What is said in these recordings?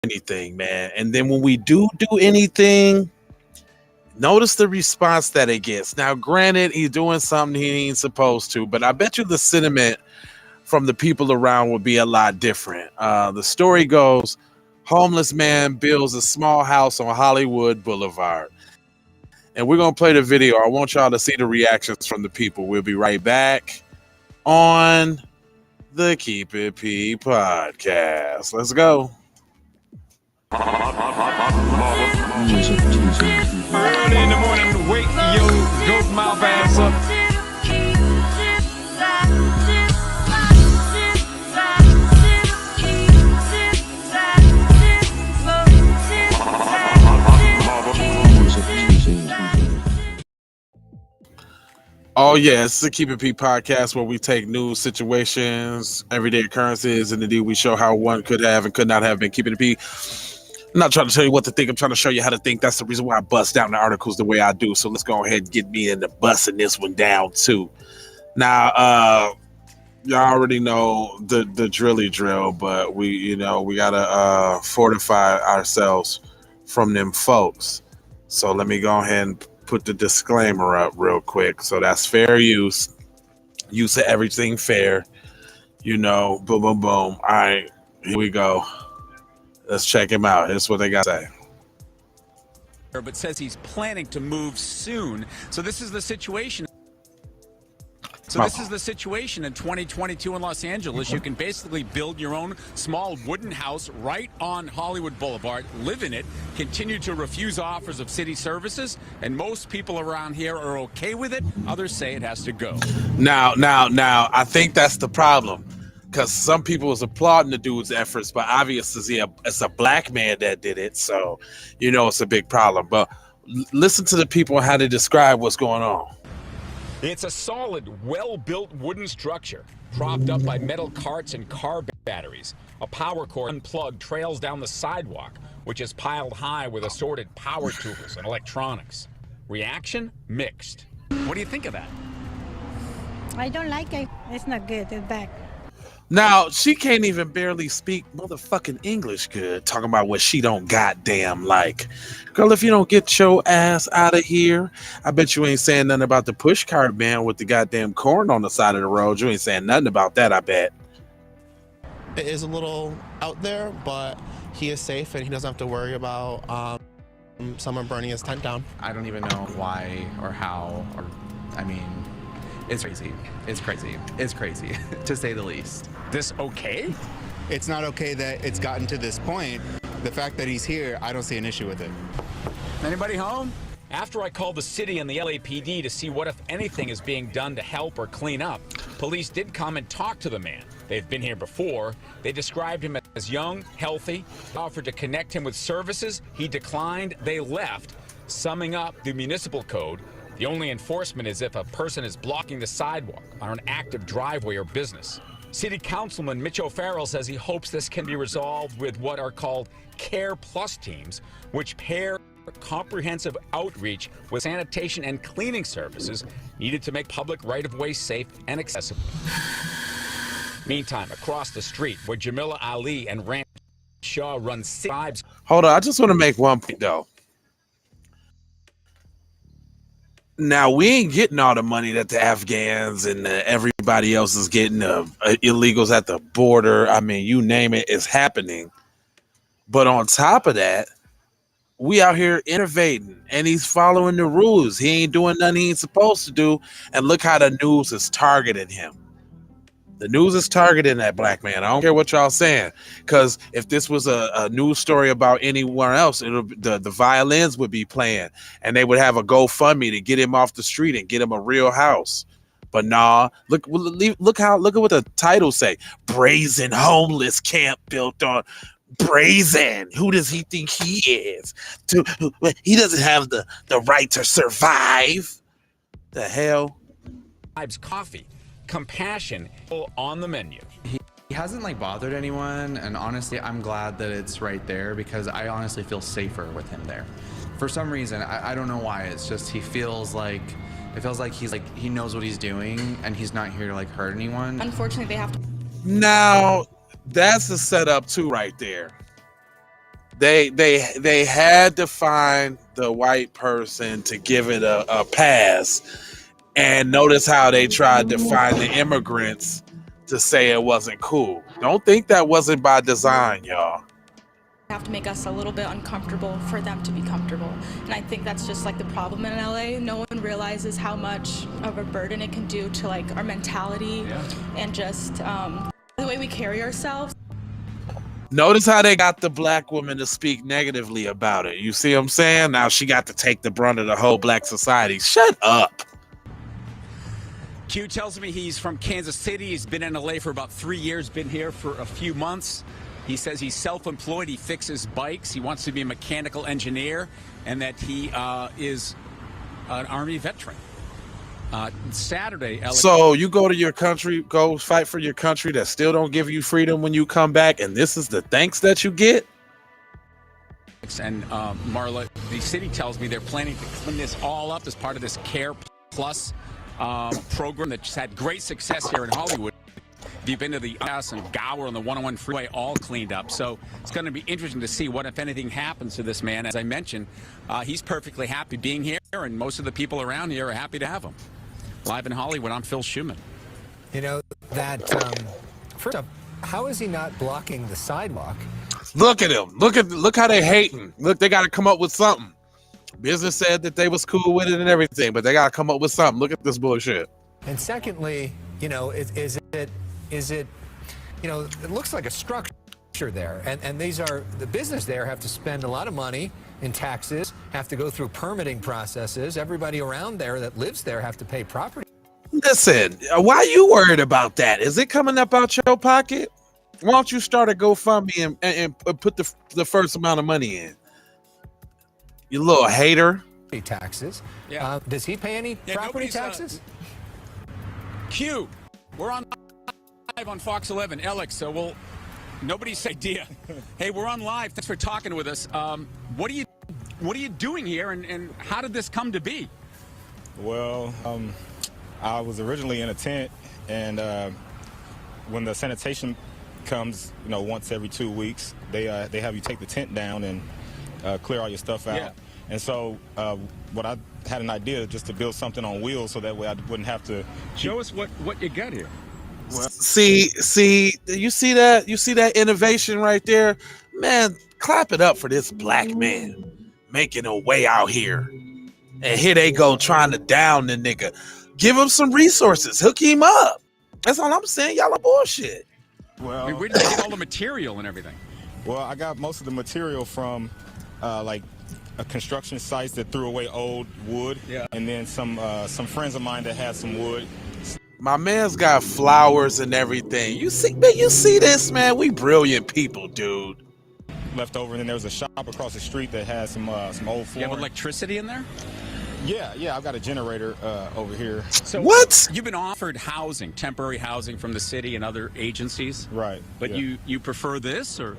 anything, man. And then when we do anything, notice the response that it gets. Now, granted, he's doing something he ain't supposed to, but I bet you the sentiment from the people around would be a lot different. The story goes, homeless man builds a small house on Hollywood Boulevard. And we're going to play the video. I want y'all to see the reactions from the people. We'll be right back on the Keep It P podcast. Let's go. Early in the morning, wake your goat mouth ass up. Oh yeah, it's the Keep It P podcast where we take news situations, everyday occurrences, and indeed we show how one could have and could not have been keeping it P. I'm not trying to tell you what to think. I'm trying to show you how to think. That's the reason why I bust down the articles the way I do. So let's go ahead and get me into busting this one down too. Now, y'all already know the drilly drill, but we gotta fortify ourselves from them folks. So let me go ahead and put the disclaimer up real quick. So that's fair use of everything fair. Boom, boom, boom. All right, here we go. Let's check him out. Here's what they got to say. But says he's planning to move soon. So this is the situation. This is the situation in 2022 in Los Angeles. You can basically build your own small wooden house right on Hollywood Boulevard, live in it, continue to refuse offers of city services, and most people around here are okay with it. Others say it has to go. Now, I think that's the problem. Because some people was applauding the dude's efforts, but obviously it's a black man that did it. So, it's a big problem. But listen to the people and how they describe what's going on. It's a solid, well-built wooden structure, propped up by metal carts and car batteries. A power cord unplugged trails down the sidewalk, which is piled high with assorted power tools and electronics. Reaction? Mixed. What do you think of that? I don't like it. It's not good. It's bad. Now, she can't even barely speak motherfucking English good, talking about what she don't goddamn like. Girl, if you don't get your ass out of here, I bet you ain't saying nothing about the push cart man with the goddamn corn on the side of the road. You ain't saying nothing about that, I bet. It is a little out there, but he is safe and he doesn't have to worry about someone burning his tent down. I don't even know why or how, it's crazy. It's crazy. It's crazy, to say the least. This okay? It's not okay that it's gotten to this point. The fact that he's here, I don't see an issue with it. Anybody home? After I called the city and the LAPD to see what, if anything, is being done to help or clean up, police did come and talk to the man. They've been here before. They described him as young, healthy, offered to connect him with services. He declined. They left. Summing up the municipal code, the only enforcement is if a person is blocking the sidewalk on an active driveway or business. City Councilman Mitch O'Farrell says he hopes this can be resolved with what are called Care Plus teams, which pair comprehensive outreach with sanitation and cleaning services needed to make public right-of-way safe and accessible. Meantime, across the street, where Jamila Ali and Ranch Shaw run tribes. Hold on, I just want to make one point, though. Now, we ain't getting all the money that the Afghans and everybody else is getting, illegals at the border. I mean, you name it, it's happening. But on top of that, we out here innovating, and he's following the rules. He ain't doing nothing he ain't supposed to do. And look how the news is targeting him. The news is targeting that black man. I don't care what y'all saying, because if this was a news story about anywhere else, the violins would be playing, and they would have a GoFundMe to get him off the street and get him a real house. But nah, look at what the title say: Brazen Homeless Camp Built on Brazen. Who does he think he is? He doesn't have the right to survive. The hell? Tribes coffee. Compassion on the menu. He hasn't bothered anyone, and honestly, I'm glad that it's right there because I honestly feel safer with him there. For some reason, I don't know why. It's just he feels like he knows what he's doing, and he's not here to hurt anyone. Unfortunately, they have to. Now that's a setup too, right there. They had to find the white person to give it a pass, and notice how they tried to find the immigrants to say it wasn't cool. Don't think that wasn't by design, y'all. Have to make us a little bit uncomfortable for them to be comfortable, and I think that's just like the problem in LA. No one realizes how much of a burden it can do to like our mentality and just the way we carry ourselves. Notice how they got the black woman to speak negatively about it. You see what I'm saying? Now she got to take the brunt of the whole black society. Shut up. Q tells me he's from Kansas City. He's been in LA for about 3 years, been here for a few months. He says he's self-employed. He fixes bikes. He wants to be a mechanical engineer, and that he is an Army veteran. Saturday, Alex. So you go to your country, go fight for your country that still don't give you freedom when you come back, and this is the thanks that you get? And Marla, the city tells me they're planning to clean this all up as part of this Care Plus program that's had great success here in Hollywood. If you've been to the US and Gower on the 101 freeway, all cleaned up. So it's going to be interesting to see what, if anything, happens to this man. As I mentioned, he's perfectly happy being here, and most of the people around here are happy to have him. Live in Hollywood, I'm Phil Schuman. You know, that, first up, how is he not blocking the sidewalk? Look at him. Look how they hating. Look, they got to come up with something. Business said that they was cool with it and everything, but they got to come up with something. Look at this bullshit. And secondly, you know, is it, you know, it looks like a structure there. And these are, the business there have to spend a lot of money in taxes, have to go through permitting processes. Everybody around there that lives there have to pay property. Listen, why are you worried about that? Is it coming up out your pocket? Why don't you start a GoFundMe and put the first amount of money in? You little hater. Taxes. Yeah. Does he pay any property taxes? Q, we're on live on Fox 11. Alex, so we'll, nobody's idea. Hey, we're on live. Thanks for talking with us. What are you doing here, and how did this come to be? Well, I was originally in a tent, and when the sanitation comes, you know, once every 2 weeks, they have you take the tent down and clear all your stuff out. Yeah. And so what I had an idea just to build something on wheels so that way I wouldn't have to Show us what you got here. Well, see, you see that innovation right there? Man, clap it up for this black man making a way out here. And here they go trying to down the nigga. Give him some resources. Hook him up. That's all I'm saying. Y'all are bullshit. Well, Where did you get all the material and everything? Well, I got most of the material from like a construction sites that threw away old wood, and then some friends of mine that had some wood. My man's got flowers and everything. You see, man, you see this, man? We brilliant people, dude. Left over, and then there was a shop across the street that had some old flooring. You have electricity in there? Yeah, I've got a generator over here. So what? You've been offered housing, temporary housing from the city and other agencies, right? But you prefer this, or?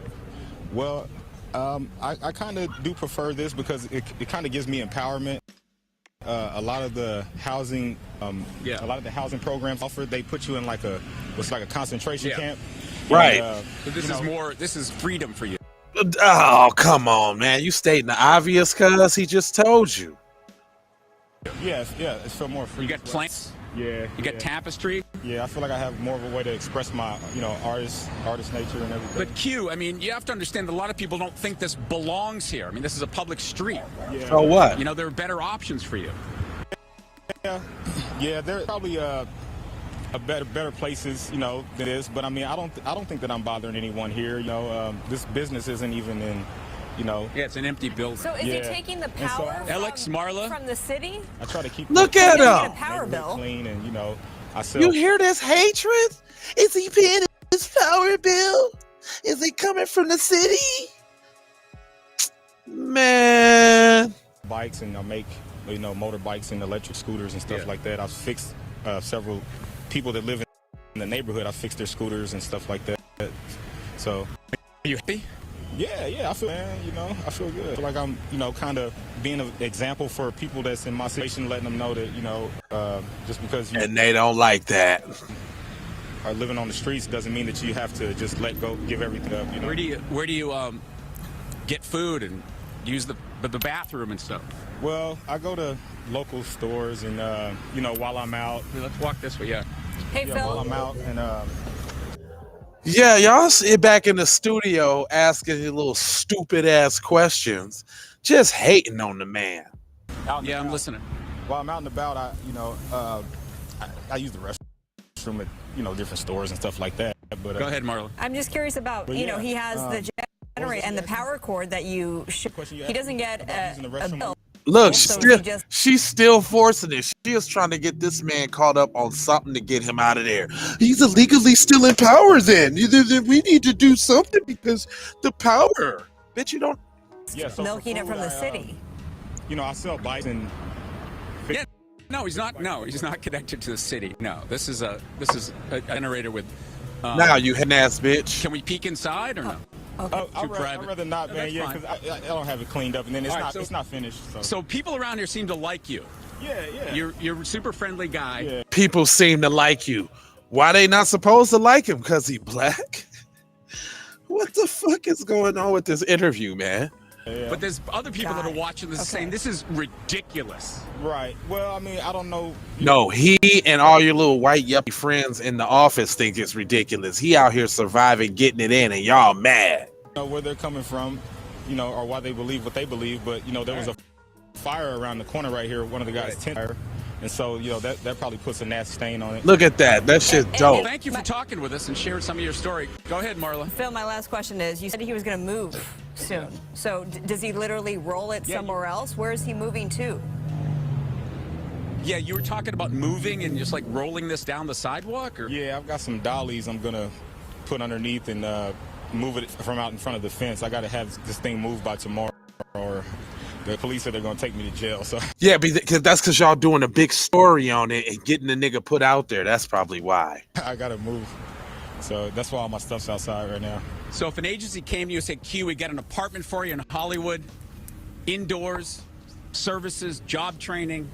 Well, I kind of do prefer this because it kind of gives me empowerment. A lot of the housing, a lot of the housing programs offered, they put you in like a concentration camp. Right. And, so this is freedom for you. Oh, come on, man. You stating the obvious, cuz he just told you. Yeah, it's for more free. You got plants? Yeah. You got tapestry? Yeah, I feel like I have more of a way to express my, artist nature and everything. But Q, I mean, you have to understand that a lot of people don't think this belongs here. I mean, this is a public street. Yeah. So what? You know, there are better options for you. Yeah, there are probably better places, than this. But I mean, I don't think that I'm bothering anyone here. This business isn't even in. Yeah, it's an empty building. So is he taking the power from the city? I try to keep. Look at him. A power bill. Clean and I sell. You hear this hatred? Is he paying his power bill? Is it coming from the city? Man. Bikes, and I make motorbikes and electric scooters and stuff like that. I've fixed several people that live in the neighborhood. I fixed their scooters and stuff like that. So. Are you happy? Yeah, I feel, man, I feel good. I feel like I'm, kind of being an example for people that's in my situation, letting them know that, just because you and they don't like that. Are living on the streets doesn't mean that you have to just let go, give everything up. Where do you get food and use the bathroom and stuff? Well, I go to local stores and, while I'm out. Let's walk this way, yeah. Hey, Phil. While I'm out and, Yeah, y'all sit back in the studio asking your little stupid ass questions, just hating on the man. Yeah, I'm listening. While I'm out and about, I use the restroom at, different stores and stuff like that. But Go ahead, Marla. I'm just curious about, But he yeah, has the generator and the power cord that he doesn't get a bill. Look, So she's still forcing it. She is trying to get this man caught up on something to get him out of there. He's illegally still in power then. We need to do something because the power. Bitch, you don't. Yeah, so milking it from the city. I sell bikes and. Yeah. No, he's not. No, he's not connected to the city. No, this is a generator with. Now you hen ass bitch. Can we peek inside or no? Okay. I'd rather not, No, man. that's Yeah, fine. because I don't have it cleaned up, and then it's not finished. So people around here seem to like you. Yeah. You're a super friendly guy. Yeah. People seem to like you. Why they not supposed to like him? Because he black? What the fuck is going on with this interview, man? Yeah. But there's other people that are watching this saying this is ridiculous. Right. Well, I mean, I don't know. No, he and all your little white yuppie friends in the office think it's ridiculous. He out here surviving, getting it in, and y'all mad. Where they're coming from, or why they believe what they believe. But there was a fire around the corner right here. One of the guys' tent fire, and so that probably puts a nasty stain on it. Look at that. That shit's dope. Thank you for talking with us and sharing some of your story. Go ahead, Marla. Phil, my last question is, you said he was going to move soon. So does he literally roll it somewhere else? Where is he moving to? Yeah, you were talking about moving and just like rolling this down the sidewalk? Or? Yeah, I've got some dollies I'm going to put underneath and move it from out in front of the fence. I got to have this thing moved by tomorrow, or the police said they're going to take me to jail. So Yeah, because y'all doing a big story on it and getting the nigga put out there. That's probably why. I got to move. So that's why all my stuff's outside right now. So if an agency came to you and said, Q, we got an apartment for you in Hollywood, indoors, services, job training,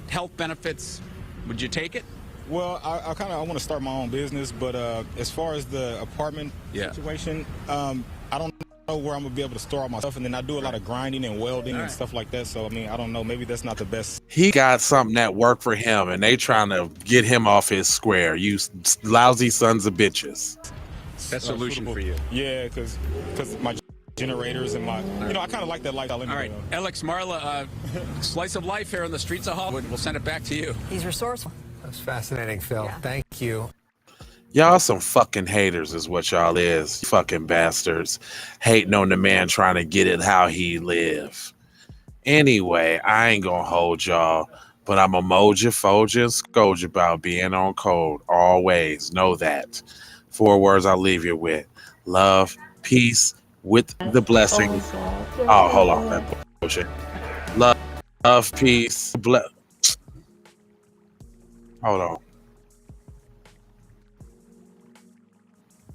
health benefits, would you take it? Well, I want to start my own business, but as far as the apartment situation, I don't know where I'm going to be able to store all my stuff, and then I do a lot of grinding and welding and stuff like that, so, I mean, I don't know, maybe that's not the best. He got something that worked for him, and they trying to get him off his square. You lousy sons of bitches. That's a solution for you. Yeah, because my generators and my, I kind of like that lifestyle anyway. All right, Alex, Marla, slice of life here on the streets of Hollywood. We'll send it back to you. He's resourceful. That's fascinating, Phil. Yeah. Thank you. Y'all some fucking haters is what y'all is. Fucking bastards. Hating on the man trying to get it how he live. Anyway, I ain't gonna hold y'all, but I'm a moja, foja, and scoja about being on code. Always. Know that. 4 words I'll leave you with. Love, peace, with the blessing. Oh, hold on. That bullshit. Love, peace, hold on.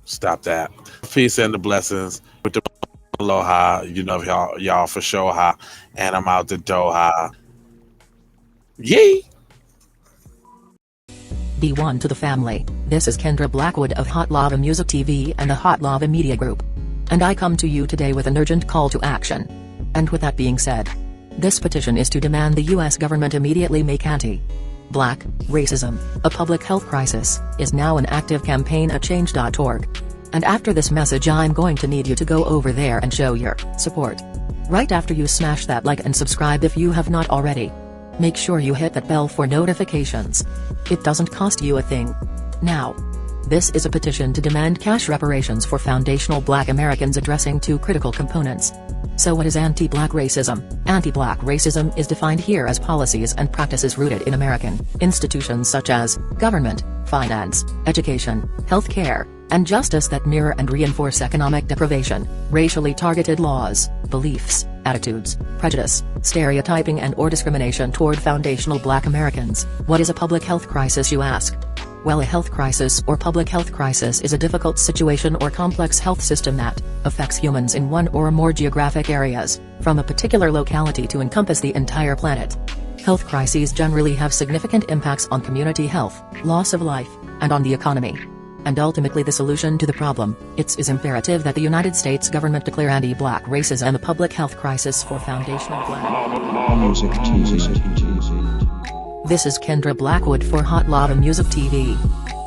Stop that. Peace and the blessings with the aloha. Y'all for sure ha. And I'm out the doha. Yay! B1 to the family. This is Kendra Blackwood of Hot Lava Music TV and the Hot Lava Media Group. And I come to you today with an urgent call to action. And with that being said, this petition is to demand the US government immediately make anti-black racism a public health crisis is now an active campaign at change.org. And after this message I'm going to need you to go over there and show your support. Right after you smash that like and subscribe if you have not already. Make sure you hit that bell for notifications. It doesn't cost you a thing. Now, this is a petition to demand cash reparations for foundational Black Americans addressing 2 critical components. So what is anti-Black racism? Anti-Black racism is defined here as policies and practices rooted in American institutions such as government, finance, education, healthcare, and justice that mirror and reinforce economic deprivation, racially targeted laws, beliefs, attitudes, prejudice, stereotyping and/or discrimination toward foundational Black Americans. What is a public health crisis, you ask? Well, a health crisis or public health crisis is a difficult situation or complex health system that affects humans in one or more geographic areas, from a particular locality to encompass the entire planet. Health crises generally have significant impacts on community health, loss of life, and on the economy. and ultimately the solution to the problem. It is imperative that the United States government declare anti-black racism and a public health crisis for foundational black music TV. This is Kendra Blackwood for Hot Lava Music TV.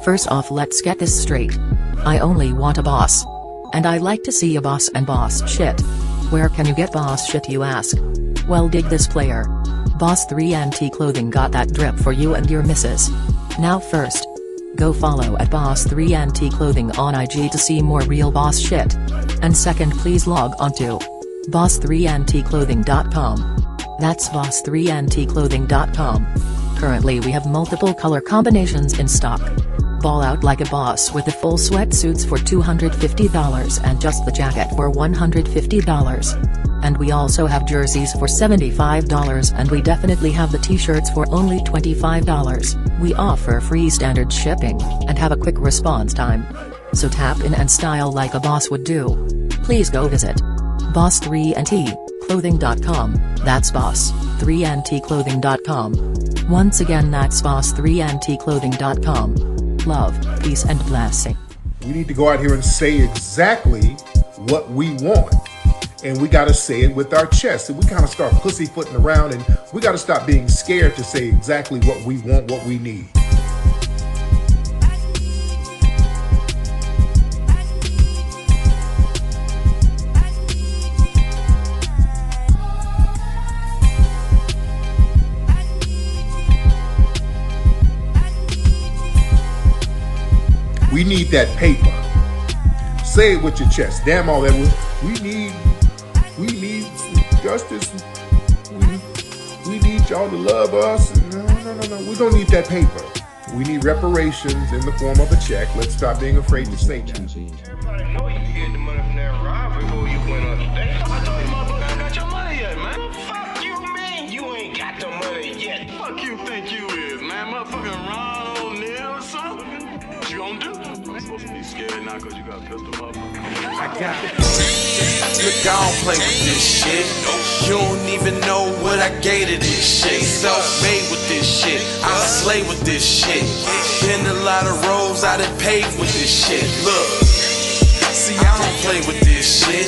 First off, let's get this straight. I only want a boss. And I like to see a boss and boss shit. Where can you get boss shit, you ask? Well, dig this player. Boss 3 Anti Clothing got that drip for you and your missus. Now first, go follow at Boss 3 Anti Clothing on IG to see more real boss shit. And second, please log on to boss3anticlothing.com. That's boss3anticlothing.com. Currently we have multiple color combinations in stock. Ball out like a boss with the full sweatsuits for $250 and just the jacket for $150. And we also have jerseys for $75, and we definitely have the t-shirts for only $25. We offer free standard shipping, and have a quick response time. So tap in and style like a boss would do. Please go visit boss3anticlothing.com. That's boss3anticlothing.com. Once again, that's boss3anticlothing.com. Love, peace and blessing. We need to go out here and say exactly what we want. And we got to say it with our chest. And we kind of start pussyfooting around, and we got to stop being scared to say exactly what we want, what we need. We need that paper. Say it with your chest. Damn all that. We need justice. We need y'all to love us. No. We don't need that paper. We need reparations in the form of a check. Let's stop being afraid to say that. Everybody know you get the money from that robbery before you went on today. I told you motherfucker ain't got your money yet, man. Fuck you, man. You ain't got the money yet. Fuck you think you is, man. Motherfucking Ron O'Neal or something. What you gonna do? I'm supposed to be scared now because you got a pistol, motherfucker. I got it. Look, I don't play with this shit. You don't even know what I gave to this shit. Self-made with this shit. I slay with this shit. Been a lot of roads I done paved with this shit. Look, see, I don't play with this shit.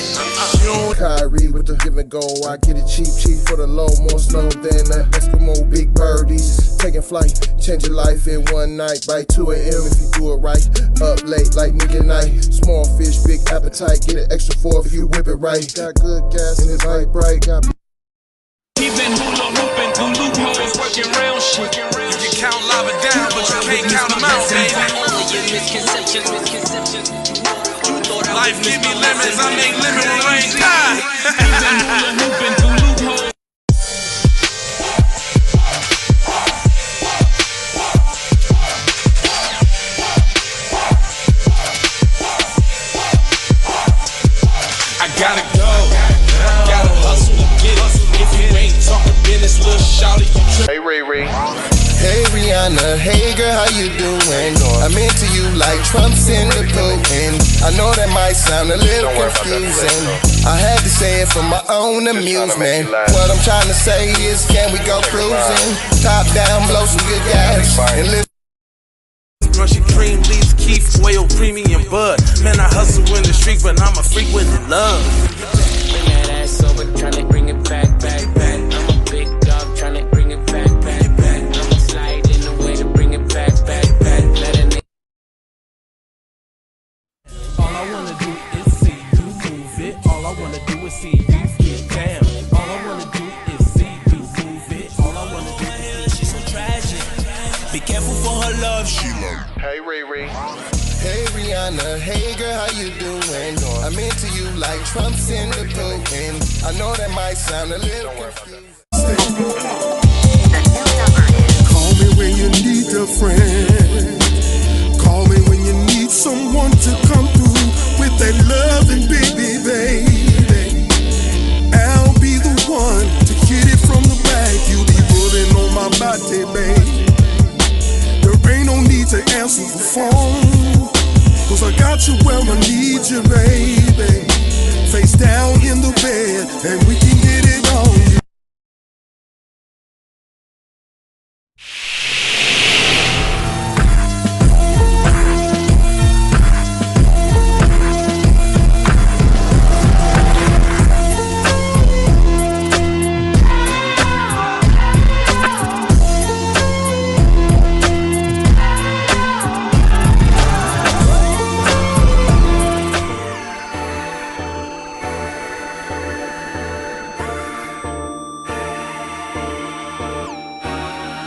Kyrie with the give and go. I get it cheap for the low. More snow than the Eskimo big birdies. Taking flight, change your life in one night. By 2 a.m. if you do it right. Up late like midnight. Small fish, big appetite. Get an extra 4 if you whip it right. Got good gas and it's light bright. Got He been hula hooping through loopholes, working round shit. You can count lava down, but you can't count them out, baby. Life give me lemons, I make lemon rain. I gotta go, gotta hustle to get it. If you ain't talking business, little shawty, you trip. Hey Ray Ray. Hey Rihanna, hey girl, how you doing? I'm into you like Trump's in the Putin. I know that might sound a little confusing. I had to say it for my own amusement. What I'm trying to say is, can we go cruising? Top down, blow some good gas, and live. Russian cream, leaves, Keith, oil, premium bud. Man, I hustle in the street, but I'm a freak with the love. Bring that ass over, tryna bring it back. I'm a big dog, tryna bring it back. I'ma slide in the way to bring it back. Let a nigga. All I wanna do is see you move it. All I wanna do is see you get down. All I wanna do is see you move it. All I wanna do is see. She's so tragic. Be careful for her love, she love. Hey Ray Ray. Hey Rihanna, hey girl, how you doing? I'm into you like Trump's in the Putin. I know that might sound a little confusing. Call me when you need a friend. Call me when you need someone to come through with that loving baby. I'll be the one to hit it from the back. You'll be rubbing on my body, babe. There ain't no need to answer the phone, 'cause I got you where I need you, baby. Face down in the bed, and we can